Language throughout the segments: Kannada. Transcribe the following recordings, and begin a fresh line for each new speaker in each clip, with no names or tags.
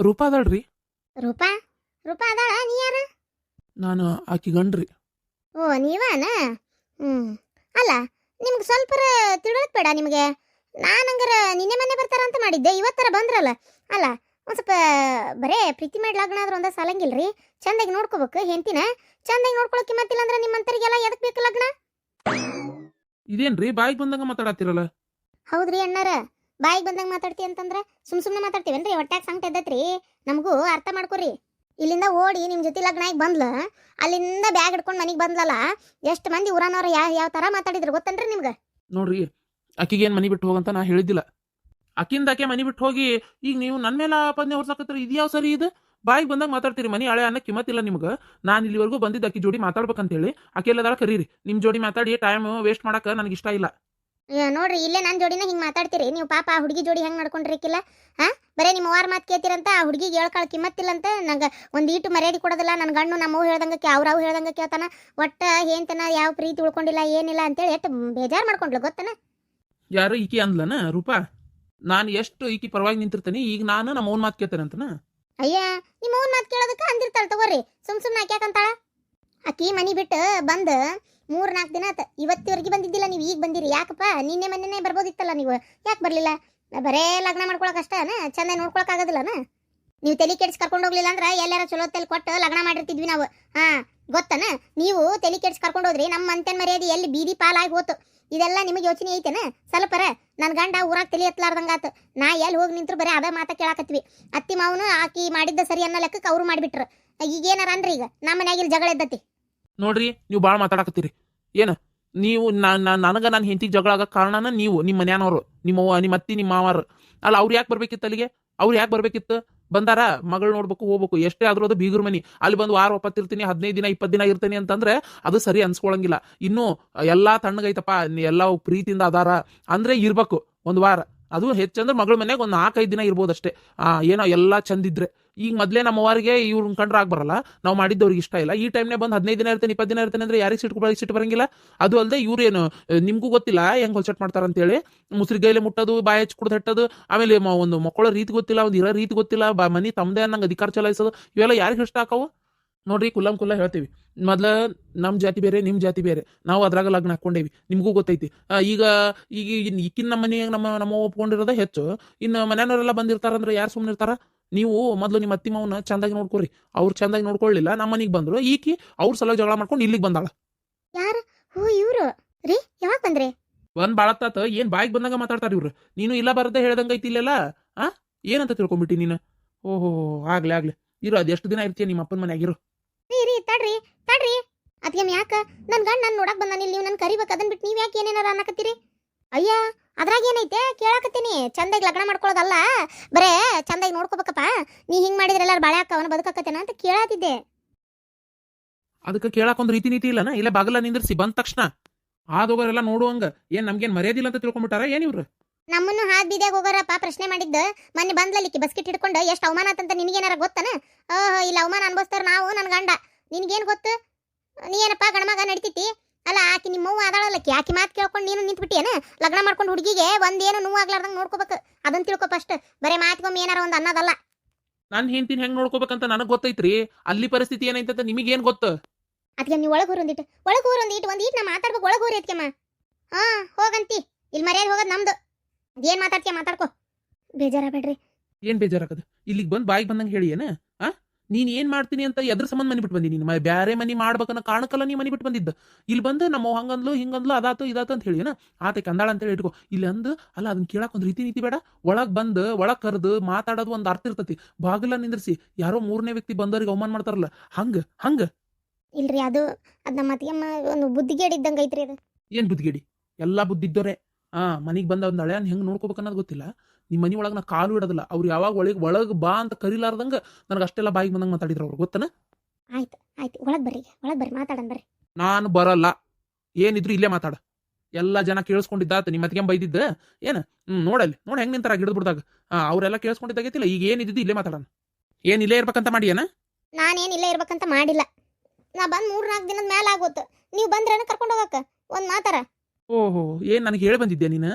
ರೂಪಾ ಅದಾಳ್ರಿ.
ರೂಪಾ ರೂಪಾ ಅದಾಳ? ನೀ ಯಾರ?
ನಾನು ಆಕಿ ಗಂಡ್ರಿ.
ಓ ನೀವಾನ? ಅಲ್ಲ, ನಿಮ್ಗೆ ಸ್ವಲ್ಪ ತಿಳುವಳಿಕೆ ಬೇಡ ನಿಮಗೆ? ನಾನಂಗಾರ ನಿನ್ನೆ ಮೊನ್ನೆ ಬರ್ತಾರಂತ ಮಾಡಿದ್ದೆ, ಇವತ್ತರ ಬಂದ್ರಲ್ಲ. ಅಲ್ಲ, ಒಂದು ಸ್ವಲ್ಪ ಬರೇ ಪ್ರೀತಿ ಮಾಡಿ ಲಗ್ನ ಆದ್ರೆ ಒಂದ ಸಾಲಂಗಿಲ್ರಿ. ಚಂದಾಗಿ ನೋಡ್ಕೋಬೇಕು ಹೆಂತಿನ. ಚಂದಾಗಿ ನೋಡ್ಕೊಳಕ್ ಕಿಮ್ಮತ್ತಿಲ್ಲ ಅಂದ್ರೆ ನಿಮ್ಮಂತರಿಗೆಲ್ಲ ಎದಕ್ ಬೇಕು ಲಗ್ನ?
ಇದೇನ್ರಿ ಬಾಯಿಗೆ ಬಂದಂಗ ಮಾತಾಡತ್ತೀರಲ್ಲ?
ಹೌದ್ರಿ ಅಣ್ಣಾರ, ಬಾಯಿಗೆ ಬಂದಂಗ ಮಾತಾಡ್ತಿ ಅಂತಂದ್ರ ಸುಮ್ನೆ ಮಾತಾಡ್ತೀವೇನ್ರಿ? ಹೊಟ್ಯಾಗ ಸಂಕಟ ಎದ್ದತ್ರಿ. ನಮಗೂ ಅರ್ಥ ಮಾಡ್ಕೊರಿ. ಇಲ್ಲಿಂದ ಓಡಿ ನಿಮ್ ಜೊತೆ ಲಗ್ನ ಆಗಿ ಬಂದ್ಲ, ಅಲ್ಲಿಂದ ಬ್ಯಾಗ್ ಹಿಡ್ಕೊಂಡು ಮನೆಗೆ ಬಂದ್ಲಲ್ಲ, ಎಷ್ಟು ಮಂದಿ ಊರನವ್ರ ಯಾವ ತರ ಮಾತಾಡಿದ್ರು ಗೊತ್ತನ್ರಿ ನಿಮ್ಗೆ?
ನೋಡ್ರಿ, ಆಕಿಗೇನ್ ಮನಿ ಬಿಟ್ಟು ಹೋಗಂತ ನಾ ಹೇಳಿದ್ದಿಲ್ಲ. ಆಕಿಂದ ಆಕೆ ಮನಿ ಬಿಟ್ಟು ಹೋಗಿ ಈಗ ನೀವು ನನ್ನ ಮೇಲೆ ಆಪದ್ನೆ ಹೊರ್ಸಾಕತ್ತೀರಿ. ಇದು ಯಾವ ಸರಿ? ಇದು ಬಾಯಿಗೆ ಬಂದಾಗ ಮಾತಾಡ್ತೀರಿ. ಮನಿ ಹಳೆ ಅನ್ನೋ ಕಿಮ್ಮತ್ತಿಲ್ಲ ನಿಮ್ಗೆ. ನಾನು ಇಲ್ಲಿವರೆಗೂ ಬಂದಿದ್ದು ಆಕಿ ಜೋಡಿ ಮಾತಾಡ್ಬೇಕಂತೇಳಿ. ಆಕೆ ಎಲ್ಲದಾರ ಕರೀರಿ. ನಿಮ್ಮ ಜೋಡಿ ಮಾತಾಡಿ ಟೈಮ್ ವೇಸ್ಟ್ ಮಾಡಕ್ಕೆ ನನಗೆ ಇಷ್ಟ ಇಲ್ಲ.
ನೋಡ್ರಿ, ಇಲ್ಲೇ ನನ್ನ ಜೋಡಿನ ಹಿಂಗೆ ಮಾತಾಡ್ತೀರಿ ನೀವು. ಪಾಪ ಆ ಹುಡುಗಿ ಜೋಡಿ ಹೆಂಗೆ ನಡ್ಕೊಂಡ್ರಿಕ್ಕಿಲ್ಲ? ಬರೇ ನಿಮ್ಮ ವಾರ ಮಾತು ಕೇಳ್ತೀರಂತ ಆ ಹುಡುಗಿಗೆ ಹೇಳ್ಕಾಳ ಕಿಮ್ಮತ್ತಿಲ್ಲಂತ. ನಂಗೆ ಒಂದು ಈಟು ಮರ್ಯಾದೆ ಕೊಡೋದಿಲ್ಲ. ನನ್ನ ಗಂಡು ನಮ್ಮವು ಹೇಳ್ದಂಗೆ ಅವ್ರವು ಹೇಳ್ದಂಗೆ ಕೇಳ್ತಾನ. ಒಟ್ಟ ಏನ್ತನ ಯಾವ ಪ್ರೀತಿ ಉಳ್ಕೊಂಡಿಲ್ಲ ಏನಿಲ್ಲ ಅಂತೇಳಿ ಎಷ್ಟು ಬೇಜಾರು ಮಾಡ್ಕೊಂಡ್ಲು ಗೊತ್ತನ?
ಯಾರು ಈಕಿ ಅಂದ್ಲನ ರೂಪಾ? ನಾನು ಎಷ್ಟು ಈಕಿ ಪರವಾಗಿ ನಿಂತಿರ್ತೀನಿ. ಈಗ ನಾನು ನಮ್ಮ ಅವ್ನ ಮಾತು ಕೇಳ್ತೇನೆ ಅಂತನ?
ಅಯ್ಯ, ನಿಮ್ಮ ಅವ್ನ ಮಾತು ಕೇಳೋದಕ್ಕೆ ಅಂದಿರ್ತಾಳೆ ತಗೋರಿ. ಸುಮ್ಮನೆ ಆಕ್ಯಾಕಂತಾಳ. ಆಕಿ ಮನಿ ಬಿಟ್ಟು ಬಂದು 3-4 ದಿನ ಆತ. ಇವತ್ತಿವರೆಗೆ ಬಂದಿದ್ದಿಲ್ಲ, ನೀವು ಈಗ ಬಂದಿರಿ. ಯಾಕಪ್ಪ? ನಿನ್ನೆ ಮೊನ್ನೆನೇ ಬರ್ಬೋದಿತ್ತಲ್ಲ, ನೀವು ಯಾಕೆ ಬರಲಿಲ್ಲ? ಬರೇ ಲಗ್ನ ಮಾಡ್ಕೊಳಕ್ ಅಷ್ಟನ? ಚಂದ ನೋಡ್ಕೊಳಕ್ ಆಗೋದಿಲ್ಲನ? ನೀವು ತಲೆ ಕೆಡಿಸಿ ಕರ್ಕೊಂಡು ಹೋಗ್ಲಿಲ್ಲ ಅಂದ್ರೆ ಎಲ್ಲಾರ ಚಲೋ ತಲೆ ಕೊಟ್ಟು ಲಗ್ನ ಮಾಡಿರ್ತಿದ್ವಿ ನಾವು. ಗೊತ್ತನ? ನೀವು ತಲೆ ಕೆಡಿಸಿ ಕರ್ಕೊಂಡು ಹೋದ್ರಿ ನಮ್ಮ ಮಂತೇನ್ ಮರ್ಯಾದೆ ಎಲ್ಲಿ ಬೀದಿ ಪಾಲಾಗಿ ಹೋತು. ಇದೆಲ್ಲ ನಿಮಗೆ ಯೋಚನೆ ಐತೆನ ಸ್ವಲ್ಪರ? ನನ್ನ ಗಂಡ ಊರಾಗ ತಲೆ ಎತ್ತಲಾರ್ದಂಗಾತು. ನಾ ಎಲ್ಲಿ ಹೋಗಿ ನಿಂತ್ರು ಬರೀ ಅದ ಮಾತ ಕೇಳಾಕತ್ವಿ. ಅತ್ತಿ ಮಾವನು ಆಕಿ ಮಾಡಿದ್ದ ಸರಿ ಅನ್ನೋ ಲೆಕ್ಕಕ್ಕೆ ಅವ್ರು ಮಾಡಿಬಿಟ್ರು. ಈಗ ಏನಾರ ಅನ್ರಿ, ಈಗ ನಮ್ಮ ಮನ್ಯಾಗ ಇಲ್ಲಿ ಜಗಳ ಎದ್ದತಿ.
ನೋಡ್ರಿ, ನೀವು ಭಾಳ ಮಾತಾಡಕತ್ತೀರಿ. ಏನು ನೀವು ನನಗೆ ನಾನು ಹೆಂಡತಿಗೆ ಜಗಳ ಆಗಕ್ಕೆ ಕಾರಣನ ನೀವು, ನಿಮ್ಮ ಮನ್ಯಾನವರು, ನಿಮ್ಮ ಅತ್ತಿ, ನಿಮ್ಮ ಮಾವಾರು. ಅಲ್ಲ, ಅವ್ರು ಯಾಕೆ ಬರ್ಬೇಕಿತ್ತು ಅಲ್ಲಿಗೆ? ಅವ್ರು ಯಾಕೆ ಬರ್ಬೇಕಿತ್ತು? ಬಂದಾರ, ಮಗಳು ನೋಡ್ಬೇಕು, ಹೋಗ್ಬೇಕು. ಎಷ್ಟೇ ಆದ್ರೂ ಅದು ಬೀಗರ ಮನಿ. ಅಲ್ಲಿ ಬಂದು ವಾರ ಒಪ್ಪತ್ತಿರ್ತೀನಿ, 15 ದಿನ 20 ದಿನ ಇರ್ತೀನಿ ಅಂತಂದ್ರೆ ಅದು ಸರಿ ಅನ್ಸ್ಕೊಳಂಗಿಲ್ಲ. ಇನ್ನು ಎಲ್ಲಾ ತಣ್ಣಗೈತಪ್ಪ, ಎಲ್ಲ ಪ್ರೀತಿಯಿಂದ ಅದಾರ ಅಂದ್ರೆ ಇರ್ಬೇಕು ಒಂದು ವಾರ. ಅದು ಹೆಚ್ಚಂದ್ರೆ ಮಗಳ ಮನೆಗೆ ಒಂದು 4-5 ದಿನ ಇರ್ಬೋದಷ್ಟೇ. ಏನೋ ಎಲ್ಲ ಚಂದಿದ್ರೆ. ಈಗ ಮೊದಲೇ ನಮ್ಮ ವಾರಿಗೆ ಇವ್ರನ್ನ ಕಂಡ್ರೆ ಆಗ್ಬರಲ್ಲ. ನಾವು ಮಾಡಿದ್ದವ್ರಿಗೆ ಇಷ್ಟ ಇಲ್ಲ. ಈ ಟೈಮ್ನೇ ಬಂದು 15 ದಿನ ಇರ್ತೇನೆ, 20 ದಿನ ಇರ್ತೇನೆ ಅಂದ್ರೆ ಯಾರಿಗೆ ಸಿಟ್ಟು ಬರಂಗಿಲ್ಲ? ಅದು ಅಲ್ಲದೆ ಇವ್ರೇನು ನಿಮ್ಗೂ ಗೊತ್ತಿಲ್ಲ ಹೆಂಗ್ ಹೊಲ್ಸಟ್ ಮಾಡ್ತಾರಂತೇಳಿ. ಮುಸ್ರಿಗೈಲೆ ಮುಟ್ಟೋದು, ಬಾಯಿ ಹಚ್ಚಿ ಕುಡ್ದು ಹಟ್ಟೋದು, ಆಮೇಲೆ ಒಂದು ಮಕ್ಕಳ ರೀತಿ ಗೊತ್ತಿಲ್ಲ, ಒಂದು ಇರೋ ರೀತಿ ಗೊತ್ತಿಲ್ಲ, ಮನಿ ತಮ್ಮದೇ ಅನ್ನಂಗೆ ಅಧಿಕಾರ ಚಲಾಯಿಸೋದು, ಇವೆಲ್ಲ ಯಾರಿಗೆ ಇಷ್ಟ ಆಕಾವು? ನೋಡ್ರಿ, ಕುಲ್ಲ ಹೇಳ್ತೀವಿ. ಮೊದ್ಲ ನಮ್ಮ ಜಾತಿ ಬೇರೆ, ನಿಮ್ಮ ಜಾತಿ ಬೇರೆ. ನಾವು ಅದ್ರಾಗ ಲಗ್ನ ಹಾಕೊಂಡೇವಿ, ನಿಮಗೂ ಗೊತ್ತೈತಿ. ಈಗ ಈಗ ಈಕಿನ ನಮ್ಮ ಮನೆಯಾಗ ನಮ್ಮ ಒಪ್ಕೊಂಡಿರೋದೇ ಹೆಚ್ಚು. ಇನ್ನು ಮನೆಯವರೆಲ್ಲ ಬಂದಿರ್ತಾರಂದ್ರೆ ಯಾರು ಸುಮ್ಮನೆ ಇರ್ತಾರ? ನೀವು ಮೊದಲು ನಿಮ್ಮ ಅತ್ತಿ ಮಾವನ್ನ ಚಂದಾಗಿ ನೋಡ್ಕೊರಿ. ಅವ್ರು ಚಂದಾಗಿ ನೋಡ್ಕೊಳ್ಳಿಲ್ಲ, ನಮ್ಮ ಮನೆಗೆ ಬಂದ್ರು. ಈಕಿ ಅವ್ರ ಸಲ ಜಗಳ ಮಾಡ್ಕೊಂಡು ಇಲ್ಲಿಗೆ ಬಂದಾಳ.
ಯಾರು? ಓ, ಇವ್ರು ರೀ? ಯಾವಾಗ ಬಂದ್ರಿ?
ಒಂದ್ ಬಾಳತ್ತಾತ. ಏನ್ ಬಾಯಿಗೆ ಬಂದಂಗ ಮಾತಾಡ್ತಾರ ಇವ್ರು. ನೀನು ಇಲ್ಲ ಬರದೇ ಹೇಳ್ದಂಗೈತಿ ಇಲ್ಲೆಲ್ಲ. ಏನಂತ ತಿಳ್ಕೊಂಬಿಟ್ಟಿ ನೀನು? ಓಹೋ, ಆಗ್ಲಿ ಇರು. ಅದ್ ಎಷ್ಟು ದಿನ ಇರ್ತೀಯ ನಿಮ್ಮ ಅಪ್ಪನ ಮನ್ಯಾಗಿರು.
ರೀ ತಡ್ರಿ ಅದ್ಯಮ್, ಯಾಕ ನನ್ ಗಂಡ ನನ್ ನೋಡಕ್ ಬಂದಾನಿಲ್ಲ, ನೀವು ನನ್ ಕರಿಬೇಕು. ಅದನ್ ಬಿಟ್ಟು ನೀವ್ ಯಾಕೆ ಏನೇನಾರ ಅನ್ನಕತ್ತೀರಿ? ಅಯ್ಯ, ಅದ್ರಾಗ ಏನೈತೆ ಕೇಳಾಕತ್ತೀನಿ. ಚಂದಾಗಿ ಲಗ್ನ ಮಾಡ್ಕೊಳ್ಳೋದಲ್ಲ, ಬರೇ ಚಂದಾಗಿ ನೋಡ್ಕೋಬೇಕಪ್ಪ. ನೀ ಹಿಂಗ್ ಮಾಡಿದ್ರೆ ಎಲ್ಲಾರು ಬಾಳೆ ಹಾಕವನ ಬದುಕತ್ತೇನ ಅಂತ ಕೇಳಾತಿದ್ದೆ.
ಅದಕ್ಕೆ ಕೇಳಾಕೊಂದ್ ರೀತಿ ನೀತಿ ಇಲ್ಲನ? ಇಲ್ಲ ಬಾಗಲ ನಿಂದ್ರಿಸಿ ಬಂದ ತಕ್ಷಣ ಆದೋಗರೆಲ್ಲ ನೋಡುವಂಗ ಏನ್ ನಮ್ಗೇನ್ ಮರ್ಯಾದಿಲ್ಲ ಅಂತ ತಿಳ್ಕೊಂಡ್ಬಿಟ್ಟಾರ ಏನ್ ಇವ್ರು?
ನಮ್ಮನ್ನು ಹಾದ್ ಬೀದ್ಯಾಗ ಹೋಗೋರಪ್ಪ ಪ್ರಶ್ನೆ ಮಾಡಿದ್ದ. ಮೊನ್ನೆ ಬಂದ್ಲಲಿಕ್ಕೆ ಬಸ್ಕೆಟ್ ಹಿಡ್ಕೊಂಡು ಎಷ್ಟು ಅವಮಾನ ಆತಂತ ನಿನಗೇನಾರ ಗೊತ್ತನ? ಇಲ್ಲ ಅವಮಾನ ಅನ್ಭವಿಸ್ತಾರ ನಾವು, ನನ್ ಗಂಡ. ನಿನ್ಗೇನ್ ಗೊತ್ತು? ನೀ ಏನಪ್ಪ ಗಣಮಗ ನಡಿತೈತಿ? ಅಲ್ಲ, ಆಕಿ ನಿಮ್ಮವ್ವ ಆದಾಳಲ್ಲಕ್ಕಿ, ಆಕಿ ಮಾತು ಕೇಳ್ಕೊಂಡು ನೀನು ನಿಂತ್ಬಿಟ್ಟಿಯೇನ? ಲಗ್ನ ಮಾಡ್ಕೊಂಡು ಹುಡುಗಿಗೆ ಒಂದೇನು ನೋವು ಆಗ್ಲಾರ್ದಂಗೆ ನೋಡ್ಕೋಬೇಕು. ಅದನ್ನ ತಿಳ್ಕೊ ಫಸ್ಟ್. ಬರೇ ಮಾತಿಗೊಮ್ಮೆ ಏನಾರ ಒಂದು ಅನ್ನೋದಲ್ಲ.
ನಾನು ಹೆಂಡ್ತಿನ ಹೆಂಗ್ ನೋಡ್ಕೋಬೇಕಂತ ನನಗ್ ಗೊತ್ತೈತ್ರಿ. ಅಲ್ಲಿ ಪರಿಸ್ಥಿತಿ ಏನೈತಂತ ನಿಮಗೇನ್ ಗೊತ್ತು?
ಅದಕ್ಕೆ ನೀವು ಒಳಗೆ ಒಂದಿಟ್ಟು ಒಂದೀಟ್ ನಾ ಮಾತಾಡ್ಬೇಕು. ಒಳಗೆ ಹೋರಿ ಅದಕ್ಕೆಮ್ಮ. ಹೋಗಂತಿ. ಇಲ್ಲಿ ಮರ್ಯಾದೆ ಹೋಗೋದು ನಮ್ದು. ಅದೇನ್ ಮಾತಾಡ್ತೀಯ ಮಾತಾಡ್ಕೊ. ಬೇಜಾರಾಗ್ಬೇಡ್ರಿ.
ಏನ್ ಬೇಜಾರಾಗದು? ಇಲ್ಲಿಗೆ ಬಂದು ಬಾಯಿಗೆ ಬಂದಂಗೆ ಹೇಳಿ ಏನ? ನೀನ್ ಏನ್ ಮಾಡ್ತೀನಿ ಅಂತ ಎದ್ರ ಸಂಬಂಧ ಮನಿ ಬಿಟ್ಟು ಬಂದಿ? ನೀನು ಬ್ಯಾರೆ ಮನಿ ಮಾಡ್ಬೇಕನ್ನ ಕಾರಣಕ್ಕಲ್ಲ ನೀ ಮನಿ ಬಿಟ್ಟು ಬಂದಿದ್ದ. ಇಲ್ಲಿ ಬಂದು ನಮ್ಮ ಹಂಗಂದ್ಲು ಹಿಂಗಂದ್ಲು ಅದಾತು ಇದಾತು ಅಂತ ಹೇಳಿ ಏನ ಆತ ಕಂದಾಳ ಅಂತೇಳಿ ಇಟ್ಕೋ. ಇಲ್ಲಿ ಅಂದು ಅಲ್ಲ, ಅದನ್ನ ಕೇಳಕ್ ಒಂದು ರೀತಿ ನೀತಿ ಬೇಡ? ಒಳಗ್ ಬಂದು ಒಳಗ್ ಕರೆದು ಮಾತಾಡೋದು ಒಂದು ಅರ್ಥ ಇರ್ತತಿ. ಬಾಗಿಲ ನಿಂದ್ರಿಸಿ ಯಾರೋ 3ನೇ ವ್ಯಕ್ತಿ ಬಂದವ್ರಿಗೆ ಅವಮಾನ ಮಾಡ್ತಾರಲ್ಲ, ಹಂಗ
ಇಲ್ರಿ, ಅದು ನಮ್ಮ ಅತ್ತಿಗೆಮ್ಮ ಒಂದು ಬುದ್ಧಿಗೇಡಿದ್ದಂಗ ಐತ್ರಿ ಅದು.
ಏನ್ ಬುದ್ಧಿಗೇಡಿ? ಎಲ್ಲಾ ಬುದ್ಧಿದ್ದೋರೆ. ಮನಿಗ್ ಬಂದ ಒಂದ್ ಹಳೆ ಹೆಂಗ್ ನೋಡ್ಕೋಬೇಕನ್ನೋದು ಗೊತ್ತಿಲ್ಲ. ನಿಮ್ಮ ಮನಿ ಒಳಗೆ ನಾ ಕಾಲು ಇಡೋದಿಲ್ಲ. ಅವ್ರು ಯಾವಾಗ ಒಳಗ್ ಬಾ ಅಂತ ಕರಿಲಾರ್ದಂಗ ನನಗೆ ಅಷ್ಟೆಲ್ಲ ಬಾಯಿಗೆ ಬಂದಂಗ ಮಾತಾಡಿದ್ರು ಅವ್ರು, ಗೊತ್ತನ?
ಆಯ್ತು ಒಳಗ್ ಬರ್ರಿ ಮಾತಾಡನ್ ಬರ್ರಿ.
ನಾನು ಬರಲ್ಲ. ಏನಿದ್ರು ಇಲ್ಲೇ ಮಾತಾಡ. ಎಲ್ಲಾ ಜನ ಕೇಳಿಸ್ಕೊಂಡಿದ್ದಾತ. ನಿಮ್ಮ ಅತ್ತಿಗೆ ಬೈದಿದ್ದ ಏನ? ನೋಡಲ್ಲಿ ನೋಡ್ ಹೆಂಗ್ ನಿಂತಾರ ಗಿಡದ ಬಿಡ್ದಾಗ. ಅವ್ರೆಲ್ಲ ಕೇಳಿಸ್ಕೊಂಡಿದ್ದಾಗೈತಿಲ್ಲ. ಈಗ ಏನಿದ್ದು ಇಲ್ಲೇ ಮಾತಾಡೋಣ. ಏನ್ ಇಲ್ಲೇ ಇರ್ಬೇಕಂತ ಮಾಡಿಯೇನ?
ನಾನೇನ್ ಇಲ್ಲೇ ಇರ್ಬೇಕಂತ ಮಾಡಿಲ್ಲ. ನಾ ಬಂದ್ 3-4 ದಿನದ ಮೇಲೆ ಆಗೋತು. ನೀವು ಬಂದ್ರೇನ ಕರ್ಕೊಂಡು ಹೋಗಕ್ಕ ಒಂದ್ ಮಾತಾರ.
ಓಹೋ, ಏನ್ ನನಗೆ ಹೇಳಿ ಬಂದಿದ್ದೆ ನೀನು?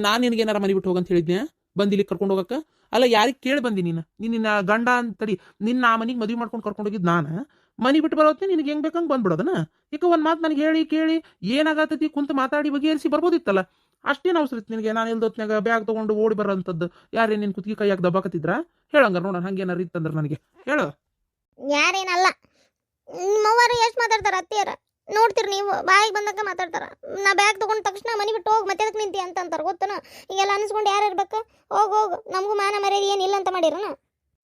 ನಾನು ನಿನಗೇನಾರ ಮನಿ ಬಿಟ್ಟು ಹೋಗಂತ ಹೇಳಿದ್ನೆ? ಬಂದಿಲ್ಲಿ ಕರ್ಕೊಂಡು ಹೋಗಕ್ಕೆ? ಅಲ್ಲ ಯಾರಿಗೆ ಕೇಳಿ ಬಂದಿ ನೀನು? ನಿನ್ನ ಗಂಡ ಅಂತಡಿ ನಿನ್ನ ಆ ಮನೆಗೆ ಮದುವೆ ಮಾಡ್ಕೊಂಡು ಕರ್ಕೊಂಡು ಹೋಗಿದ್ದು ನಾನು. ಮನೆ ಬಿಟ್ಟು ಬರೋತ್ನಿ ನಿನಗೆ ಹೆಂಗ್ ಬೇಕಂಗೆ ಬಂದ್ಬಿಡೋದನ? ಈಗ ಒಂದು ಮಾತು ನನಗೆ ಹೇಳಿ ಕೇಳಿ ಏನಾಗತ್ತೈತಿ ಕುಂತು ಮಾತಾಡಿ ಬಗೆಹರಿಸಿ ಬರ್ಬೋದಿತ್ತಲ್ಲ. ಅಷ್ಟೇನು ಅವಸರ ಇತ್ತು ನಿನಗೆ? ನಾನು ಇಲ್ದೊತ್ನಾಗ ಬ್ಯಾಗ್ ತೊಗೊಂಡು ಓಡಿ ಬರೋಂಥದ್ದು ಯಾರೇ ನಿನ್ನ ಕುತ್ತಿಗೆ ಕೈಯಾಗ ದಬ್ಬಾಕತ್ತಿದ್ರ? ಹೇಳಂಗಾರ ನೋಡೋಣ, ಹಂಗೇನಾರು ಇತ್ತಂದ್ರೆ ನನಗೆ ಹೇಳು.
ಯಾರೇನಲ್ಲ ನಿಮ್ಮವ್ವರು ಎಷ್ಟು ಮಾತಾಡ್ತಾರ ಅತ್ತಿಯರ ನೋಡ್ತೀರಿ ನೀವು, ಬಾಯಿಗೆ ಬಂದಾಗ ಮಾತಾಡ್ತಾರ. ನಾ ಬ್ಯಾಗ್ ತಗೊಂಡ ತಕ್ಷಣ ಮನೆ ಬಿಟ್ಟು ಹೋಗಿ ಮತ್ತೆ ಅದಕ್ಕೆ ನಿಂತಿ ಅಂತಾರೆ ಗೊತ್ತನ? ಹಿಂಗೆಲ್ಲ ಅನಿಸ್ಕೊಂಡು ಯಾರು ಇರ್ಬೇಕು? ಹೋಗು ನಮಗೂ ಮಾನ ಮರ್ಯಾದೆ ಏನಿಲ್ಲ ಅಂತ ಮಾಡಿರನ?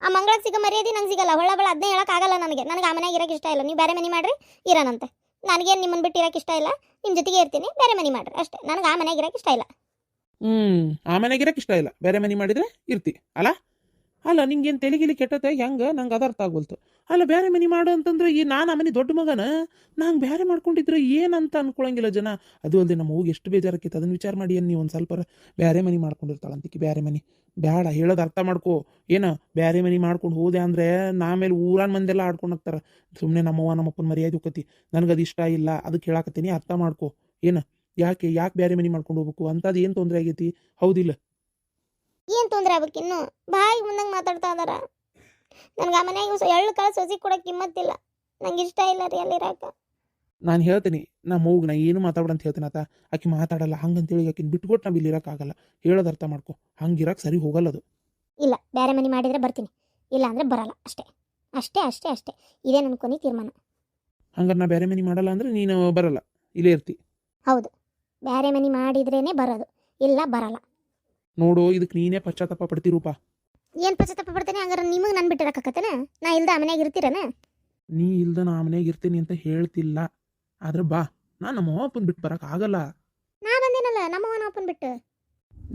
ಆ ಮಂಗಳಕ್ಕೆ ಸಿಗೋ ಮರ್ಯಾದೆ ನಂಗೆ ಸಿಗಲ್ಲ. ಹೊಳ್ಳ ಬೆಳ ಅದನ್ನೇ ಹೇಳೋಕ್ಕಾಗಲ್ಲ ನನಗೆ ಆ ಮನೆಯಾಗ ಇರೋಕೆ ಇಷ್ಟ ಇಲ್ಲ. ನೀವು ಬೇರೆ ಮನೆ ಮಾಡ್ರಿ ಇರೋಣಂತೆ. ನನಗೇನು ನಿಮ್ಮನ್ನು ಬಿಟ್ಟು ಇರೋಕೆ ಇಷ್ಟ ಇಲ್ಲ, ನಿಮ್ಮ ಜೊತೆಗೆ ಇರ್ತೀನಿ, ಬೇರೆ ಮನೆ ಮಾಡ್ರಿ ಅಷ್ಟೇ. ನನಗೆ ಆ ಮನೆಯಾಗ ಇರೋಕೆ ಇಷ್ಟ ಇಲ್ಲ.
ಆ ಮನೆಗೆ ಇರಕ್ಕೆ ಇಷ್ಟ ಇಲ್ಲ, ಬೇರೆ ಮನೆ ಮಾಡಿದ್ರೆ ಇರ್ತಿ ಅಲ್ಲ? ಅಲ್ಲ ನಿಂಗೇನು ತೆಲಿಗಿಲಿ ಕೆಟ್ಟತ್ತೆ ಹೆಂಗೆ? ನಂಗೆ ಅದು ಅರ್ಥ ಆಗೋಲ್ತು. ಅಲ್ಲ ಬೇರೆ ಮನೆ ಮಾಡು ಅಂತಂದ್ರೆ ಈ ನಾನು ಆ ಮನೆ ದೊಡ್ಡ ಮಗನ, ನಂಗೆ ಬೇರೆ ಮಾಡ್ಕೊಂಡಿದ್ರೆ ಏನಂತ ಅನ್ಕೊಳಂಗಿಲ್ಲ ಜನ. ಅದು ಅಲ್ಲದೆ ನಮ್ಮ ಹೋಗಿ ಎಷ್ಟು ಬೇಜಾರಕ್ಕಿತ್ತು ಅದನ್ನ ವಿಚಾರ ಮಾಡಿ ಏನು ನೀವು ಒಂದು ಸ್ವಲ್ಪ ಬೇರೆ ಮನೆ ಮಾಡ್ಕೊಂಡಿರ್ತಾಳಂತಿಕ್ಕಿ. ಬೇರೆ ಮನೆ ಬೇಡ, ಹೇಳೋದು ಅರ್ಥ ಮಾಡ್ಕೋ. ಏನು ಬೇರೆ ಮನೆ ಮಾಡ್ಕೊಂಡು ಹೋದೆ ಅಂದರೆ ಆಮೇಲೆ ಊರಾನ ಮಂದೆಲ್ಲ ಆಡ್ಕೊಂಡು ಹೋಗ್ತಾರೆ. ಸುಮ್ಮನೆ ನಮ್ಮವ್ವ ನಮ್ಮಪ್ಪನ ಮರ್ಯಾದೆ ಹೋಗತಿ. ನನಗದು ಇಷ್ಟ ಇಲ್ಲ, ಅದಕ್ಕೆ ಹೇಳಾಕತ್ತೀನಿ, ಅರ್ಥ ಮಾಡ್ಕೋ. ಏನು ಯಾಕೆ ಬೇರೆ ಮನೆ ಮಾಡ್ಕೊಂಡು ಹೋಗ್ಬೇಕು? ಅಂಥದ್ದು ಏನು ತೊಂದರೆ ಆಗೈತಿ? ಹೌದಿಲ್ಲ?
ಏನು ತೊಂದರೆ ಆಗ್ಬೇಕು? ಇನ್ನು ಬಾಯಿಗೆ ಮುಂದಂಗೆ ಮಾತಾಡ್ತಾ ಇದಾರ. ನನಗೆ ಆ ಮನೆಯಾಗ ಎಳ್ಳು ಕಾಳು ಸೊಸಿ ಕೊಡೋಕೆ ಕಿಮ್ಮತ್ತಿಲ್ಲ. ನಂಗೆ ಇಷ್ಟ ಇಲ್ಲ ರೀ ಅಲ್ಲಿರಾಕ.
ನಾನು ಹೇಳ್ತೀನಿ ನಮ್ಮ ಹೋಗಿ ನಾ ಏನು ಮಾತಾಡ ಅಂತ ಹೇಳ್ತೀನಿ ಆತ. ಆಕೆ ಮಾತಾಡಲ್ಲ ಹಂಗಂತೇಳಿ ಆಕಿನ ಬಿಟ್ಕೊಟ್ಟು ನಾವು ಇಲ್ಲಿ ಇರೋಕ್ಕಾಗಲ್ಲ. ಹೇಳೋದು ಅರ್ಥ ಮಾಡ್ಕೊ. ಹಂಗಿರಕ್ಕೆ ಸರಿ ಹೋಗಲ್ಲ ಅದು.
ಇಲ್ಲ, ಬೇರೆ ಮನೆ ಮಾಡಿದರೆ ಬರ್ತೀನಿ, ಇಲ್ಲ ಅಂದರೆ ಬರಲ್ಲ. ಅಷ್ಟೇ ಅಷ್ಟೇ ಅಷ್ಟೇ ಅಷ್ಟೇ. ಇದೇ ನನ್ನ ಕೊನೆ ತೀರ್ಮಾನ.
ಹಂಗಾರೆ ನಾ ಬೇರೆ ಮನೆ ಮಾಡಲ್ಲ ಅಂದರೆ ನೀನು ಬರಲ್ಲ, ಇಲ್ಲೇ ಇರ್ತಿ?
ಹೌದು, ಬೇರೆ ಮನೆ ಮಾಡಿದ್ರೇನೆ ಬರೋದು, ಇಲ್ಲ ಬರಲ್ಲ.
ನೋಡು, ಇದಕ್ಕೆ ನೀನೇ ಪಶ್ಚಾತ್ತಾಪ ಪಡ್ತಿರೂಪ.
ಏನು ಪಶ್ಚಾತ್ತಾಪ ಪಡ್ತೇನೆ? ಹಂಗಾರೆ ನಿಮಗೆ ನಾನು ಬಿಟ್ಟಿರಕತ್ತೇನ? ನಾ ಇಲ್ದ ಆ ಮನೆಯಾಗ ಇರ್ತೀರನ?
ನೀ ಇಲ್ದ ನಾ ಮನೆಯಾಗ ಇರ್ತೀನಿ ಅಂತ ಹೇಳ್ತಿಲ್ಲ. ಆದ್ರೆ ಬಾ, ನಾನು ನಮ್ಮ ಅಪ್ಪನ ಬಿಟ್ಟು ಬರೋಕ್ಕಾಗಲ್ಲ.
ನಾ ಬಂದೇನಲ್ಲ ನಮ್ಮವನ ಅಪ್ಪನ ಬಿಟ್ಟು.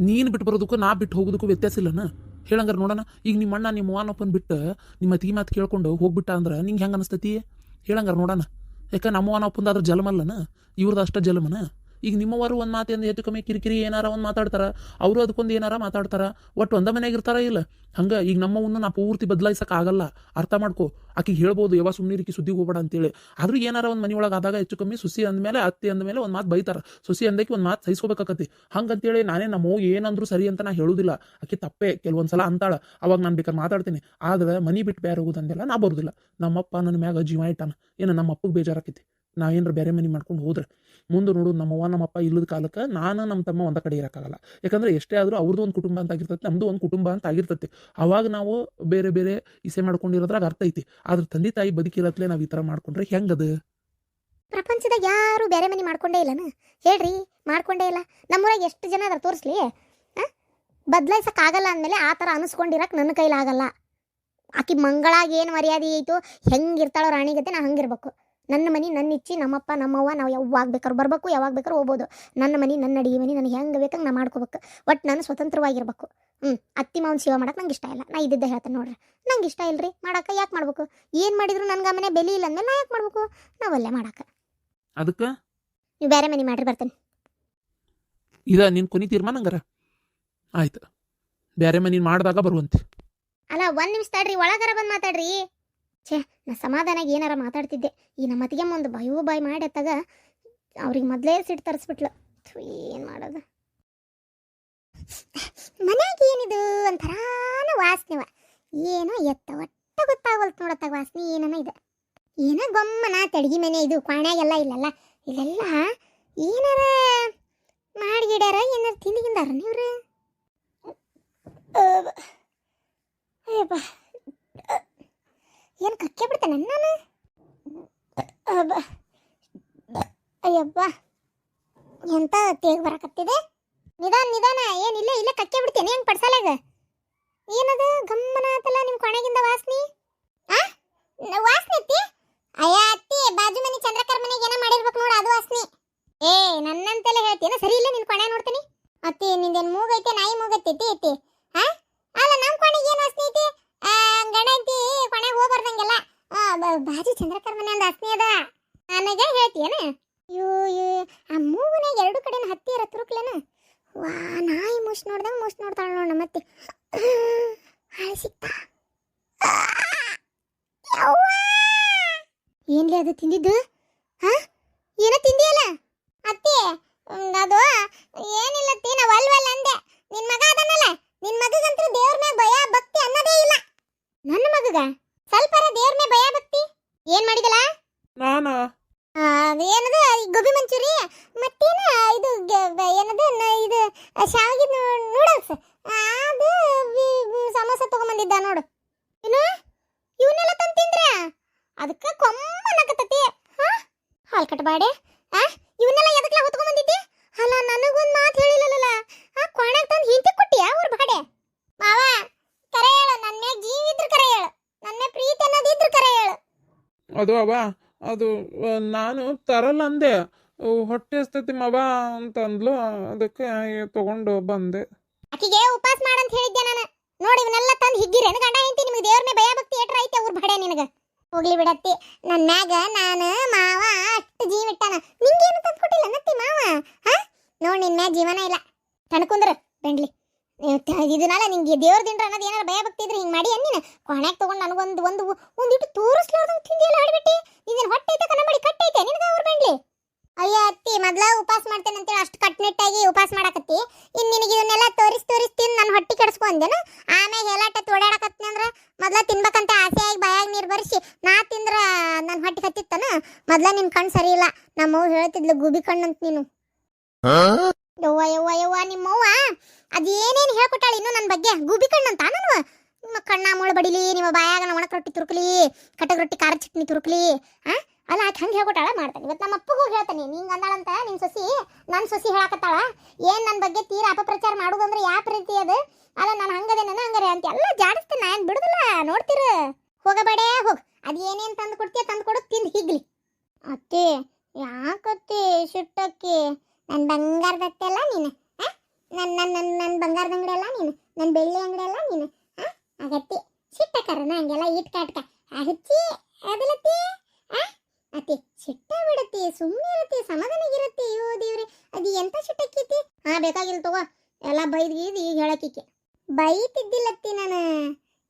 ನೀನು ಬಿಟ್ಟು ಬರೋದಕ್ಕೂ ನಾ ಬಿಟ್ಟು ಹೋಗೋದಕ್ಕೂ ವ್ಯತ್ಯಾಸ ಇಲ್ಲನ? ಹೇಳಂಗಾರ ನೋಡೋಣ. ಈಗ ನಿಮ್ಮ ಅಣ್ಣ ನಿಮ್ಮ ಅವ್ವನ ಬಿಟ್ಟು ನಿಮ್ಮ ಅತಿ ಮಾತು ಕೇಳ್ಕೊಂಡು ಹೋಗ್ಬಿಟ್ಟ ಅಂದ್ರೆ ನಿಂಗೆ ಹೆಂಗೆ ಅನಿಸ್ತತಿ? ಹೇಳಂಗಾರ ನೋಡೋಣ. ಯಾಕೆ ನಮ್ಮ ಅವ್ವನ ಅಪ್ಪಂದು ಅದ್ರ ಜಲಮಲ್ಲನ? ಇವ್ರದ್ದು ಅಷ್ಟ ಜಲಮನ? ಈಗ ನಿಮ್ಮವರು ಒಂದು ಮಾತಿಂದ ಹೆಚ್ಚು ಕಮ್ಮಿ ಕಿರಿಕಿರಿ ಏನಾರ ಒಂದು ಮಾತಾಡ್ತಾರ, ಅವರು ಅದಕ್ಕೊಂದು ಏನಾರ ಮಾತಾಡ್ತಾರ. ಒಟ್ಟು ಒಂದ ಮನೆಯಾಗ ಇರ್ತಾರ ಇಲ್ಲ? ಹಂಗೆ ಈಗ ನಮ್ಮವನ್ನು ನಾ ಪೂರ್ತಿ ಬದಲಾಯಿಸೋಕ್ಕಾಗಲ್ಲ. ಅರ್ಥ ಮಾಡ್ಕೋ. ಆಕಿಗೆ ಹೇಳ್ಬೋದು ಯಾವ ಸುಮ್ಮನಿರಿಕಿ ಸುದ್ದಿಗೆ ಹೋಗ್ಬೇಡ ಅಂತೇಳಿ. ಆದ್ರೂ ಏನಾರ ಒಂದು ಮನೆಯೊಳಗೆ ಆದಾಗ ಹೆಚ್ಚು ಕಮ್ಮಿ ಸುಸಿ ಅಂದಮೇಲೆ ಅತ್ತಿ ಅಂದಮೇಲೆ ಒಂದು ಮಾತು ಬೈತಾರ. ಸುಸಿ ಅಂದಕ್ಕೆ ಒಂದು ಮಾತು ಸಹಿಸ್ಕೋಬೇಕಾಕತಿ. ಹಂಗಂತೇಳಿ ನಾನೇ ನಮ್ಮ ಹೋಗಿ ಏನಂದ್ರು ಸರಿ ಅಂತ ನಾ ಹೇಳೋದಿಲ್ಲ. ಆಕೆ ತಪ್ಪೇ ಕೆಲವೊಂದ್ಸಲ ಅಂತಾಳ, ಅವಾಗ ನಾನು ಬೇಕಾದ್ರೆ ಮಾತಾಡ್ತೀನಿ. ಆದ್ರೆ ಮನೆ ಬಿಟ್ಟು ಬೇರೆ ಹೋಗೋದಂದೆಲ್ಲ ನಾ ಬರೋದಿಲ್ಲ. ನಮ್ಮಪ್ಪ ನನ್ನ ಮ್ಯಾಗ ಜೀವ ಇಟ್ಟಾನ. ಏನು ನಮ್ಮ ಅಪ್ಪಗೆ ಬೇಜಾರಾಕೈತಿ ನಾ ಏನಾರ ಬೇರೆ ಮನೆ ಮಾಡ್ಕೊಂಡು ಹೋದ್ರೆ. ಮುಂದೆ ನೋಡು, ನಮ್ಮವ್ವ ನಮ್ಮಪ್ಪ ಇಲ್ಲದ ಕಾಲಕ್ಕೆ ನಾನು ನಮ್ಮ ತಮ್ಮ ಒಂದ ಕಡೆ ಇರೋಕ್ಕಾಗಲ್ಲ. ಯಾಕಂದ್ರೆ ಎಷ್ಟೇ ಆದರೂ ಅವ್ರದ್ದು ಒಂದು ಕುಟುಂಬ ಅಂತ ಆಗಿರ್ತೈತಿ, ನಮ್ಮದು ಒಂದು ಕುಟುಂಬ ಅಂತ ಆಗಿರ್ತೈತಿ. ಅವಾಗ ನಾವು ಬೇರೆ ಬೇರೆ ಇಸೆ ಮಾಡ್ಕೊಂಡಿರೋದ್ರಾಗ ಅರ್ಥ ಐತಿ. ಆದ್ರೆ ತಂದೆ ತಾಯಿ ಬದುಕಿರತ್ಲೆ ನಾವು ಈ ಥರ ಮಾಡ್ಕೊಂಡ್ರೆ ಹೆಂಗದು?
ಪ್ರಪಂಚದಾಗ ಯಾರು ಬೇರೆ ಮನೆ ಮಾಡ್ಕೊಂಡೇ ಇಲ್ಲನ? ಹೇಳ್ರಿ, ಮಾಡ್ಕೊಂಡೇ ಇಲ್ಲ. ನಮ್ಮೂರಾಗ ಎಷ್ಟು ಜನ ಅದಾರ ತೋರಿಸ್ಲಿ? ಬದಲಾಯಿಸೋಕ್ಕಾಗಲ್ಲ ಅಂದಮೇಲೆ ಆ ಥರ ಅನಿಸ್ಕೊಂಡಿರಕ್ಕೆ ನನ್ನ ಕೈಲಾಗಲ್ಲ. ಆಕಿ ಮಂಗಳಾಗ ಏನು ಮರ್ಯಾದೆ ಐತೋ, ಹೆಂಗಿರ್ತಾಳೋ ರಾಣಿಗತೆ, ನಾ ಹಂಗಿರ್ಬೇಕು. ನನ್ನ ಮನೆ ನನ್ನ ಇಚ್ಚಿ, ನಮ್ಮಪ್ಪ ನಮ್ಮವ್ವ ನಾವು ಯಾವಾಗ ಬೇಕಾದ್ರು ಬರ್ಬೇಕು, ಯಾವಾಗ ಬೇಕಾದ್ರು ಹೋಗ್ಬೋದು. ನನ್ನ ಮನೆ ನನ್ನ ಅಡಿಗೆ ಮನೆ, ನನಗೆ ಹೆಂಗೆ ಬೇಕಂಗೆ ನಾ ಮಾಡ್ಕೋಬೇಕು. ಒಟ್ಟು ನಾನು ಸ್ವತಂತ್ರವಾಗಿರ್ಬೇಕು. ಅತ್ತಿ ಮಾವನ ಸೇವೆ ಮಾಡಕ್ಕೆ ನಂಗೆ ಇಷ್ಟ ಇಲ್ಲ. ನಾ ಇದ್ದಿದ್ದೆ ಹೇಳ್ತೇನೆ ನೋಡ್ರಿ, ನಂಗೆ ಇಷ್ಟ ಇಲ್ರಿ ಮಾಡಕ್ಕೆ. ಯಾಕೆ ಮಾಡ್ಬೇಕು? ಏನು ಮಾಡಿದ್ರು ನನಗೆ ಆ ಮನೆ ಬೆಲೆ ಇಲ್ಲ ಅಂದಮೇಲೆ ನಾ ಯಾಕೆ ಮಾಡ್ಬೇಕು? ನಾವಲ್ಲೇ ಮಾಡಕ್ಕೆ.
ಅದಕ್ಕೆ
ನೀವು ಬೇರೆ ಮನೆ ಮಾಡ್ರಿ, ಬರ್ತೇನೆ.
ನಿನ್ನ ಕೊನೆ ತೀರ್ಮಾನ ಹಂಗಾರ ಆಯ್ತು. ಬೇರೆ ಮನೆ ಮಾಡಿದಾಗ ಬರುವಂತೆ.
ಅಲ್ಲ, ಒಂದು ನಿಮಿಷ ತಡ್ರಿ, ಒಳಗಾರ ಬಂದು ಮಾತಾಡ್ರಿ. ಛೇ, ನಾ ಸಮಾಧಾನಾಗಿ ಏನಾರ ಮಾತಾಡ್ತಿದ್ದೆ. ಈ ನಮ್ಮ ಅತ್ತಿಗೆ ಒಂದು ಬಾಯೋ ಬಾಯಿ ಮಾಡಿ ಅತ್ತಾಗ ಅವ್ರಿಗೆ ಮೊದಲೇ ಸಿಟ್ಟು ತರಿಸ್ಬಿಟ್ಲು. ಏನು ಮಾಡೋದು? ಮನ್ಯಾಗ ಏನಿದು ಒಂಥರಾನ ವಾಸನೆವ, ಏನೋ ಎತ್ತ ಒಟ್ಟ ಗೊತ್ತಾಗಲ್ತು ನೋಡತ್ತಾಗ ವಾಸನೆ ಏನನ ಇದೆ. ಏನೋ ಗೊಮ್ಮನ ತಡಗಿ ಮನೆ ಇದು, ಕ್ವಾಣ್ಯಾಗೆಲ್ಲ ಇಲ್ಲಲ್ಲ, ಇಲ್ಲೆಲ್ಲ ಏನಾರ ಮಾಡಿಗಿಡ್ಯಾರ, ಏನಾರ ತಿಂದಿಗಿಂದಾರ ನೀವ್ರಿ? ಅಯ್ಯಪ್ಪ, ಏನು ಕಕ್ಕೆ ಬಿಡ್ತೇನೆ ನಾನು? ಅಯ್ಯಪ್ಪ, ಎಂತ ತೇಗ್ ಬರಕತ್ತಿದೆ. ನಿಧಾನ ನಿಧಾನ, ಏನಿಲ್ಲ ಇಲ್ಲ ಕಕ್ಕೆ ಬಿಡ್ತೇನೆ. ಹೆಂಗೆ ಪಡ್ಸಲಾಗ ಏನದು ಗಮ್ಮನ ಆತಲ್ಲ ನಿಮ್ಮ ಕೊನೆಗಿಂದ ವಾಸನೆ? ವಾಸನೆ ಅತ್ತಿ? ಅಯ್ಯ ಅತ್ತಿ, ಬಾಜು ಮನೆ ಚಂದ್ರಕರ್ ಮನೆಗೆ ಏನೋ ಮಾಡಿರ್ಬೇಕು ನೋಡು, ಅದು ವಾಸನೆ. ನನ್ನಂತೆಲ್ಲ ಹೇಳ್ತೀನ? ಸರಿ ಇಲ್ಲ, ನಿನ್ನ ಕೊನೆ ನೋಡ್ತೀನಿ. ಅತ್ತಿ, ನಿಂದೇನು ಮೂಗೈತೆ, ನಾಯಿ ಮೂಗೈತಿ ಐತಿ? ಅಲ್ಲ, ನಮ್ಮ ಕೊನೆಗೆ ಏನು ವಾಸನೆ ಐತಿ? ಗಂಡ ಐತಿ ಕೊನೆಗೆ ಹೋಗ್ಬಾರ್ದಂಗೆಲ್ಲ. ಬಾಜು ಚಂದ್ರಕರ್ ಮನೆ ಒಂದು ವಾಸನೆ ಅದ, ನನಗೆ ಹೇಳ್ತೀಯನ? ಅಯ್ಯೋ, ಆ ಮೂಗನಾಗ ಎರಡು ಕಡೆನ ಹತ್ತಿ ಇರ ತುರುಕ್ಲೇನ? ವಾ, ನಾಯಿ ಮುಷ್ ನೋಡ್ದಂಗೆ ಮುಷ್ ನೋಡ್ತಾಳ ನೋಡ ಮತ್ತೆ. ಹಾಳೆ ಸಿಕ್ತಾ? ಏನ್ಲಿ ಅದು ತಿಂದಿದ್ದು? ಏನೋ ತಿಂದಿಯಲ್ಲ ಅತ್ತಿ? ಅದು ಏನಿಲ್ಲ ಅತ್ತಿ, ನಾವು ಅಲ್ವಲ್ಲ ಅಂದೆ. ನಿನ್ನ ಮಗ ಅದನ್ನಲ್ಲ, ನಿನ್ನ ಮಗ ಮತ್ತೇನ ಇದು ಇದು ಶಾವಿಗೆ ನೂಡಲ್ಸ್ ಅದು ಸಮೋಸ ತಗೊಂಬಂದಿದ್ದ ನೋಡು. ಏನು ಇವನ್ನೆಲ್ಲ ತಂದು ತಿಂದ್ರೆ ಅದಕ್ಕೆ ಕೊಮ್ಮನಕತ್ತತಿ. ಹಾಲ್ ಕಟ್ಬಾಡೆ ಇವನ್ನೆಲ್ಲ ಎದಕ್ಲ ಹೊತ್ಕೊಂಬಂದಿದ್ದೆ? ಅಲ್ಲ ನನಗೊಂದು ಮಾತು ಹೇಳಿಲ್ಲಲ್ಲ. ಕೊನೆಗೆ ತಂದು ಹಿಂತಿ ಕೊಟ್ಟಿಯಾ ಅವ್ರ ಬಾಡೆ? ಮಾವ ಕರೆ ಹೇಳು, ನನ್ನ ಮ್ಯಾಗ ಜೀವ ಇದ್ರೆ ಕರೆ ಹೇಳು, ನನ್ನ ಪ್ರೀತಿ ಅನ್ನೋದಿದ್ರೆ ಕರೆ ಹೇಳು.
ಅದು ಅವ ಅದು ನಾನು ತರಲ್ಲ ಅಂದೆ, ಹೊಟ್ಟೆ ಹಸ್ತೈತಿ ಮವ ಅಂತ ಅಂದ್ಲು, ಅದಕ್ಕೆ ತಗೊಂಡು ಬಂದೆ.
ಆಕಿಗೆ ಉಪವಾಸ ಮಾಡಂತ ಹೇಳಿದ್ದೆ ನಾನು. ನೋಡಿ ಇವನ್ನೆಲ್ಲ ತಂದು ಹಿಗ್ಗಿರೇನು ಗಂಡ ಹೆಂಡತಿ? ನಿಮಗೆ ದೇವ್ರ ಮೇಲೆ ಭಯ ಭಕ್ತಿ ಏಟ್ರ ಐತೆ ಅವ್ರ ಬಡೆ ನಿನಗೆ? ಹೋಗ್ಲಿ ಬಿಡತ್ತಿ, ನನ್ನ ಮ್ಯಾಗ ನಾನು ಮಾವ ಅಷ್ಟು ಜೀವ ಇಟ್ಟಾನ. ನಿಂಗೇನು ತಂದು ಕೊಟ್ಟಿಲ್ಲ ನತ್ತಿ ಮಾವ? ನೋಡಿ ನಿನ್ನ ಮ್ಯಾಗ ಜೀವನ ಇಲ್ಲ. ತಣ್ಕುಂದ್ರ ಬೆಂಡ್ಲಿ ಇದನ್ನೆಲ್ಲ ನಿಂಗೆ ದೇವ್ರ ದಿಂಡ್ರ ಅನ್ನೋದು ಏನಾರ ಭಯ ಭಕ್ತಿ ಇದ್ರೆ ಹಿಂಗೆ ಮಾಡಿ ಅನ್ನೀನ ಕೊನೆಗೆ ತಗೊಂಡು ಒಂದಿಟ್ಟು ತೋರಿಸ್ಲಾರ್ದಂಗೆ ತಿಂದಿಯಲ್ಲ ಆಡ್ಬಿಟ್ಟು. ನಿನ್ನ ಹೊಟ್ಟೆ ಐತೆ ಕಣ ಮಾಡಿ ಕಟ್ಟೈತೆ ನಿನಗೆ ಅವ್ರ ಬೆಂಡ್ಲಿ. ಅಯ್ಯ ಅತ್ತಿ, ಮೊದ್ಲ ಉಪವಾಸ ಮಾಡ್ತೇನೆ ಅಂತೇಳಿ ಅಷ್ಟು ಕಟ್ನಿಟ್ಟಾಗಿ ಉಪವಾಸ ಮಾಡಕತ್ತಿ. ಇನ್ನು ನಿನಗೆ ಇದನ್ನೆಲ್ಲ ತೋರಿಸಿ ತಿಂದು ನನ್ನ ಹೊಟ್ಟೆ ಕೆಡಿಸ್ಕೊಂಡೇನು? ಆಮ್ಯಾಗ ಎಲ್ಲಾಟ ತೋಡಾಡಕತ್ನಿ ಅಂದ್ರೆ ಮೊದ್ಲ ತಿನ್ಬೇಕಂತ ಆಸೆಯಾಗಿ ಬಾಯಾಗ ನೀರು ಬರ್ಸಿ ನಾ ತಿಂದ್ರ ನನ್ನ ಹೊಟ್ಟೆ ಕತ್ತಿತ್ತನ? ಮೊದ್ಲ ನಿನ್ ಕಣ್ಣು ಸರಿ ಇಲ್ಲ. ನಮ್ಮವ್ವ ಹೇಳ್ತಿದ್ಲು ಗುಬಿ ಕಣ್ಣಂತ ನೀನು. ಯವ್ವ ಯವ್ವ ಯವ್ವ ನಿಮ್ಮವ್ವ ಅದೇನೇನು ಹೇಳ್ಕೊಟ್ಟಾಳ ಇನ್ನು ನನ್ನ ಬಗ್ಗೆ? ಗುಬಿ ಕಣ್ಣಂತ ನಾನು? ನಿಮ್ಮ ಕಣ್ಣ ಮುಳು ಬಡಿಲಿ, ನಿಮ್ಮ ಬಾಯಾಗ ಒಣಕ ರೊಟ್ಟಿ ತುರುಕ್ಲಿ, ಕಟಕ್ ರೊಟ್ಟಿ ಖಾರ ಚಟ್ನಿ ತುರುಕ್ಲಿ. ಅಲ್ಲ ಆಕೆ ಹಂಗೆ ಹೇಳ್ಕೊಟ್ಟಾಳ ಮಾಡ್ತಾನೆ. ಇವತ್ತು ನಮ್ಮ ಅಪ್ಪಗೂ ಹೇಳ್ತಾನೆ, ನಿಂಗೆ ಅಂದಾಳಂತ ನಿನ್ನ ಸೊಸಿ ನನ್ನ ಸೊಸಿ ಹೇಳಕತ್ತಾಳ. ಏನು ನನ್ನ ಬಗ್ಗೆ ತೀರಾ ಅಪಪ್ರಚಾರ ಮಾಡೋದಂದ್ರೆ ಯಾವ ಪ್ರೀತಿ ಅದು? ಅಲ್ಲ ನಾನು ಹಂಗದೆ ನನ್ನ ಹಂಗರೆ ಅಂತ ಎಲ್ಲ ಜಾಡಿಸ್ತೇನೆ, ನಾನು ಬಿಡುದಿಲ್ಲ. ನೋಡ್ತೀರ ಹೋಗಬೇಡೆ ಹೋಗ್. ಅದು ಏನೇನು ತಂದು ಕೊಡ್ತೀಯ ತಂದು ಕೊಡು, ತಿಂದು ಹಿಗ್ಲಿ. ಅತ್ತೆ ಯಾಕತ್ತಿ ಸಿಟ್ಟಕ್ಕಿ? ನನ್ನ ಬಂಗಾರದತ್ತೆ ಅಲ್ಲ ನೀನು? ನನ್ನ ಬಂಗಾರದ ಅಂಗಡಿ ಅಲ್ಲ ನೀನು? ನನ್ನ ಬೆಳ್ಳಿ ಅಂಗಡಿ ಅಲ್ಲ ನೀನು? ಆಗತ್ತಿ ಸಿಟ್ಟಕ್ಕರನ ಹಂಗೆಲ್ಲ ಇಟ್ ಕಾಟ್ಕ ಹಚ್ಚಿ ಅದಲತ್ತಿ. ಅತ್ತಿ ಸಿಟ್ಟ ಬಿಡತ್ತಿ, ಸುಮ್ಮನೆ ಇರತ್ತಿ, ಸಮಾಧಾನಾಗಿರತ್ತಿ. ಅಯ್ಯೋ ದೇವ್ರಿ, ಅದು ಎಂತ ಸಿಟ್ಟಕ್ಕೈತಿ? ಬೇಕಾಗಿಲ್ಲ ತಗೋ, ಎಲ್ಲ ಬೈದ್ಗೀದಿ ಈಗ ಹೇಳಕ್ಕಿಕ್ಕೆ. ಬೈತಿದ್ದಿಲ್ಲತ್ತಿ ನಾನು.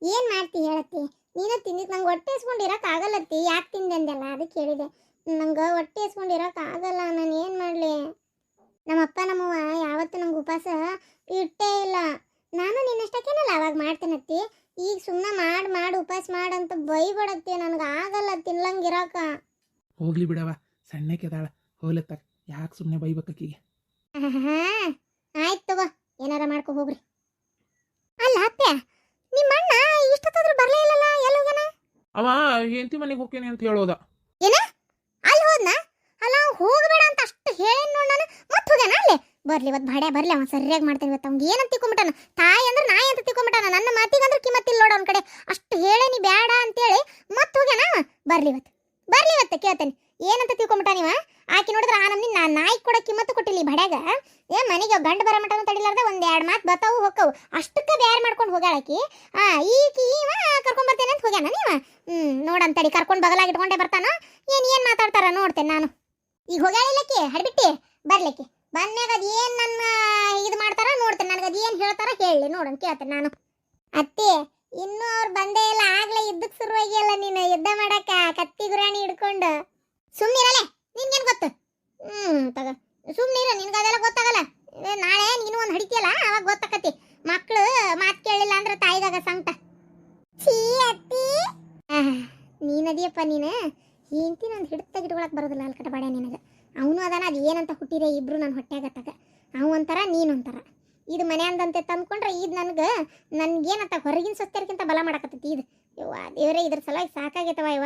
ಏನು ಮಾಡ್ತಿ ಹೇಳತ್ತಿ? ನೀನು ತಿಂದಿದ್ದು ನಂಗೆ ಹೊಟ್ಟೆ ಹಸ್ಕೊಂಡಿರಕ್ಕೆ ಆಗಲ್ಲತ್ತಿ. ಯಾಕೆ ತಿಂದೆ ಅಂದೆಲ್ಲ ಅದಕ್ಕೆ ಹೇಳಿದೆ. ನಂಗೆ ಹೊಟ್ಟೆ ಹಸ್ಕೊಂಡಿರಕ್ಕೆ ಆಗಲ್ಲ, ನಾನು ಏನು ಮಾಡಲಿ? ನಮ್ಮಪ್ಪ ನಮ್ಮವ್ವ ಯಾವತ್ತೂ ನಂಗೆ ಉಪವಾಸ ಇಟ್ಟೇ ಇಲ್ಲ. ನಾನು ನಿನ್ನಷ್ಟಕ್ಕೇನಲ್ಲ ಅವಾಗ ಮಾಡ್ತೇನತ್ತಿ. ಈಗ ಸುಮ್ಮನೆ ಮಾಡಿ ಉಪವಾಸ ಮಾಡಂತ ಬೈಬೇಡತ್ತಿ. ನನಗೆ ಆಗಲ್ಲ ತಿನ್ಲಂಗಿರಕ.
ಹೋಗ್ಲಿ ಬಿಡವ, ಸಣ್ಣಕ್ಕೆದಾಳ ಹೋಲತ್ತ, ಯಾಕೆ ಸುಮ್ಮನೆ ಬೈಬೇಕೀಗೆ?
ಆಯ್ತು ತಗೋ, ಏನಾರ ಮಾಡ್ಕೊ ಹೋಗ್ರಿ. ಅಲ್ಲ ಅಪ್ಪೆ, ನಿಮ್ಮ ಅಣ್ಣ ಇಷ್ಟೊತ್ತಾದ್ರೂ ಬರಲೇ ಇಲ್ಲಲ್ಲ, ಎಲ್ಲಿ ಹೋಗನ?
ಅವ ಹೆಂಡತಿ ಮನೆಗೆ ಹೋಗ್ತೇನೆ ಅಂತ ಹೇಳೋದ.
ಏನ ಅಲ್ಲಿ ಹೋದ್ನ? ಅಲ್ಲ ಹೋಗಬೇಡ ಅಂತ ಅಷ್ಟು ಹೇಳಿ ನೋಡ್ ನಾನು. ಮತ್ತೆ ಹೋಗ್ಯಾನ ಅಲ್ಲೇ? ಬರ್ಲಿ ಇವತ್ತು ಭಾಡ್ಯ ಬರ್ಲಿ, ಅವ ಸರಿಯಾಗಿ ಮಾಡ್ತಾನೆ ಇವತ್ತು. ಅವ್ನಿಗೆ ಏನಂತ ತಿಳ್ಕೊಂಬಿಟ್ಟಾನ? ತಾಯಿ ಅಂದ್ರೆ ನಾಯಿ ಅಂತ ತಿಳ್ಕೊಂಬಿಟ್ಟಾನ. ನನ್ನ ಮಾತಿಗಂದ್ರೆ ಕಿಮ್ಮತ್ತಿಲ್ಲ ನೋಡ ಅವ್ನ ಕಡೆ. ಅಷ್ಟು ಹೇಳಿ ನೀ ಬೇಡ ಅಂತೇಳಿ ಮತ್ತೆ ಹೋಗ್ಯಾನ. ಬರ್ಲಿ ಇವತ್ತು ಕೇಳ್ತೇನೆ ಏನಂತ ತಿಳ್ಕೊಂಬಿಟ್ಟ ನೀವ? ಆಕಿ ನೋಡಿದ್ರೆ ಆ ನಮ್ನಿ ನಾಯಿ ಕೂಡ ಕಿಮ್ಮತ್ತು ಕೊಟ್ಟಿಲ್ಲ ಈ ಬಡ್ಯಾಗ. ಮನೆಗೆ ಗಂಡು ಬರೋ ಮಟನು ತಡಿಲಾರ್ದ ಒಂದೆರಡು ಮಾತು ಬರ್ತಾವು ಹೋಕ್ಕವು, ಅಷ್ಟಕ್ಕೆ ಬ್ಯಾರೆ ಮಾಡ್ಕೊಂಡು ಹೋಗ್ಯಾಳಕಿ. ಇವ ಕರ್ಕೊಂಬರ್ತೇನೆ ಅಂತ ಹೋಗ್ಯಾನ ನೀವ? ನೋಡಂತಡಿ ಕರ್ಕೊಂಡು ಬಗಲಾಗಿ ಇಟ್ಕೊಂಡೇ ಬರ್ತಾನ. ಏನು ಮಾತಾಡ್ತಾರ ನೋಡ್ತೇನೆ ನಾನು. ಈಗ ಹೋಗ್ಯಾಳಿಲ್ಲಕ್ಕಿ ಹಡ್ಬಿಟ್ಟಿ ಬರ್ಲಿಕ್ಕೆ ಬಂದ್ಮ್ಯಾಗ ಅದು ಏನು ನನ್ನ ಇದು ಮಾಡ್ತಾರ ನೋಡ್ತೇನೆ. ನನಗೆ ಅದು ಏನು ಹೇಳ್ತಾರ ಹೇಳಿ ನೋಡೋಣ, ಕೇಳ್ತೇನೆ ನಾನು. ಅತ್ತಿ ಇನ್ನೂ ಅವ್ರು ಬಂದೇ ಇಲ್ಲ, ಆಗ್ಲೇ ಯುದ್ಧಕ್ಕೆ ಶುರುವಾಗಿಯಲ್ಲ ನೀನು ಯುದ್ಧ ಮಾಡಕ್ಕ ಕತ್ತಿ ಗುರಾಣಿ ಹಿಡ್ಕೊಂಡು. ಸುಮ್ಮನಿರಲ್ಲೇ, ನಿನ್ಗೇನು ಗೊತ್ತು? ತಗ ಸುಮ್ಮನಿರ, ನಿನ್ಗೆ ಅದೆಲ್ಲ ಗೊತ್ತಾಗಲ್ಲ. ನಾಳೆ ನೀನು ಒಂದು ಹಿಡಿತೀಯಲ್ಲ ಅವಾಗ ಗೊತ್ತಾಕತಿ. ಮಕ್ಕಳು ಮಾತು ಕೇಳಿಲ್ಲ ಅಂದ್ರೆ ತಾಯಿದಾಗ ಸಂಕಟ. ಛೀ ಅತ್ತಿ, ನೀನದಿಯಪ್ಪ ನೀನು ಹೆಂಡ್ತಿ ನಂದು ಹಿಡ್ಕೊಳಕ್ಕೆ ಬರೋದಿಲ್ಲ ಅಲ್ಲಿ ಕಟಬಾಡ್ಯ ನಿನಗೆ. ಅವನು ಅದಾನ, ಅದು ಏನಂತ ಹುಟ್ಟಿರೆ ಇಬ್ರು ನನ್ನ ಹೊಟ್ಟೆಗತ್ತಾಗ. ಅವ ಒಂಥರ ನೀನೊಂಥರ. ಇದು ಮನೆ ಅಂದಂತೆ ತಂದ್ಕೊಂಡ್ರೆ ಇದು ನನಗೇನಂತ ಹೊರಗಿನ ಸ್ವಸ್ಥರಿಗಿಂತ ಬಲ ಮಾಡಕತ್ತೈತಿ ಇದು. ಯವ್ವ ದೇವರೇ, ಇದ್ರ ಸಲುವಾಗಿ ಸಾಕಾಗೈತವ ಇವ.